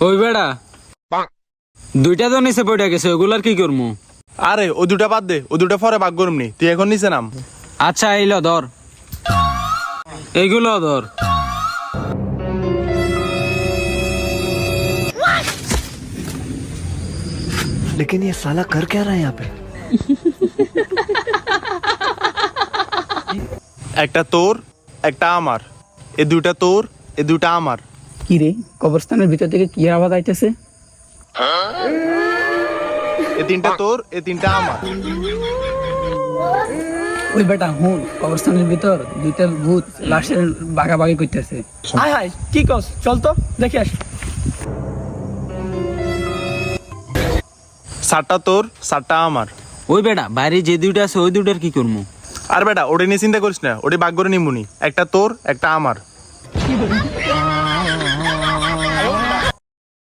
ওই বেড়া দুইটা তো নিচে পড়ে গেছে, ওগুলার কি করবো? আরে ও দুটা বাদ দে, ও দুটা পরে ভাগ করুমনি, তুই এখন নিচে নাম। আচ্ছা এইলো ধর, এইগুলো ধর। लेकिन ये साला कर क्या रहा है यहाँ पे? একটা তোর একটা আমার, এ দুইটা তোর এ দুইটা আমার। কি রে, কবরস্থানের ভিতর থেকে কি আওয়াজ আইতেছে? এ তিনটা তোর এ তিনটা আমার। ওই বেটা হুন, কবরস্থানের ভিতর দুইটা ভূত লাশের বাগাবাগি করতেছে। হাই হাই, কি কস? চল তো দেখে আস। সাতটা তোর সাতটা আমার। ওই বেটা বাইরে যে দুইটা আছে ওই দুইটার কি করবো? আর বেটা ওটা নিয়ে চিন্তা করিস না, ওটা ভাগ করে নিমুনি, একটা তোর একটা আমার।